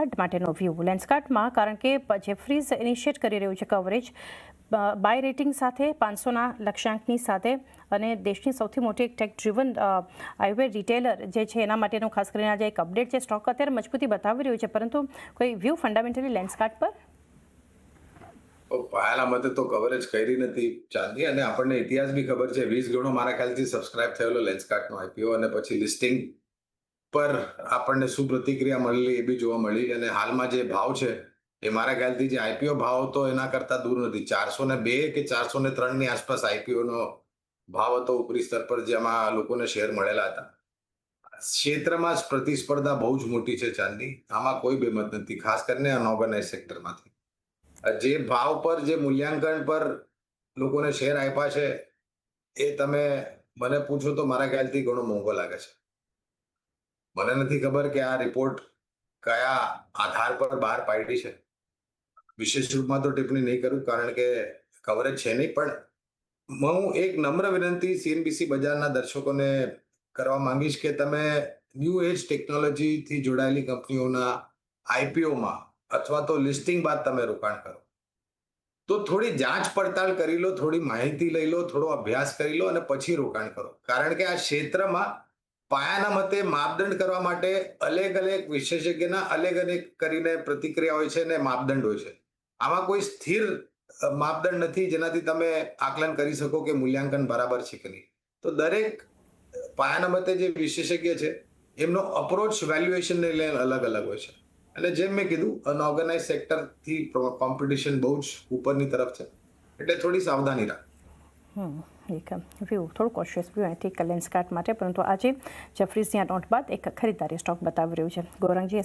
લેન્સકાર્ટ માટેનો વ્યૂ. લેન્સકાર્ટમાં કારણ કે જેફરીઝ ઇનિશિએટ કરી રહ્યું છે કવરેજ બાય રેટિંગ સાથે 500ના લક્ષ્યાંકની સાથે, અને દેશની સૌથી મોટી એક ટેક ડ્રીવન આઈવેર રિટેલર જે છે એના માટેનું ખાસ કરીને આજે એક અપડેટ છે. સ્ટોક અત્યારે મજબૂતી બતાવી રહ્યું છે, પરંતુ કોઈ વ્યૂ ફંડામેન્ટલી લેન્સકાર્ટ પર? પાયાના મતે તો કવરેજ કરી નથી ચાંદી, અને આપણને ઇતિહાસ બી ખબર છે. 20 ગણો મારા ખ્યાલથી સબસ્ક્રાઇબ થયેલો લેન્સકાર્ટનો આઈપીઓ, અને પછી લિસ્ટિંગ પર આપણને શું પ્રતિક્રિયા મળેલી એ બી જોવા મળી. અને હાલમાં જે ભાવ છે એ મારા ખ્યાલથી જે આઈપીઓ ભાવ હતો એના કરતા દૂર નથી. 402 કે 403 ની આસપાસ આઈપીઓનો ભાવ હતો ઉપરી સ્તર પર, જેમાં લોકોને શેર મળેલા હતા. ક્ષેત્રમાં પ્રતિસ્પર્ધા બહુ જ મોટી છે ચાંદી, આમાં કોઈ બેમત નથી, ખાસ કરીને અનઓર્ગેનાઇઝ સેક્ટરમાંથી. જે ભાવ પર, જે મૂલ્યાંકન પર લોકોને શેર આપ્યા છે, એ તમે મને પૂછો તો મારા ખ્યાલથી ઘણો મોંઘો લાગે છે. મને નથી ખબર કે આ રિપોર્ટ કયા આધાર પર બહાર પાડી છે. વિશેષ રૂપમાં તો ટિપ્પણી નહીં કરું, કારણ કે કવરેજ છે નહીં. પણ હું એક નમ્ર વિનંતી સીએનબીસી બજારના દર્શકોને કરવા માંગીશ કે તમે ન્યૂ એજ ટેકનોલોજીથી જોડાયેલી કંપનીઓના આઈપીઓમાં અથવા તો લિસ્ટિંગ બાદ તમે રોકાણ કરો તો થોડી જાંચ પડતાલ કરી લો, થોડી માહિતી લઈ લો, થોડો અભ્યાસ કરી લો અને પછી રોકાણ કરો. કારણ કે આ ક્ષેત્રમાં પાયાના મતે માપદંડ કરવા માટે અલગ અલગ વિશેષજ્ઞના અલગ અલગ કરીને પ્રતિક્રિયા હોય છે અને માપદંડ હોય છે. આમાં કોઈ સ્થિર માપદંડ નથી જેનાથી તમે આકલન કરી શકો કે મૂલ્યાંકન બરાબર છે કે નહીં. તો દરેક પાયાના મતે જે વિશેષજ્ઞ છે એમનો અપ્રોચ વેલ્યુએશનને લઈને અલગ અલગ હોય છે. અને જેમ મેં કીધું, અનઓર્ગેનાઇઝ સેક્ટરથી કોમ્પિટિશન બહુ જ ઉપરની તરફ છે, એટલે થોડી સાવધાની રાખ. એક વ્યૂ, થોડું કોશિયસ વ્યૂ અહીંથી લેન્સકાર્ટ માટે, પરંતુ આજે જેફરીઝની આ નોટ બાદ એક ખરીદદારી સ્ટોક બતાવી રહ્યું છે. ગૌરંગજી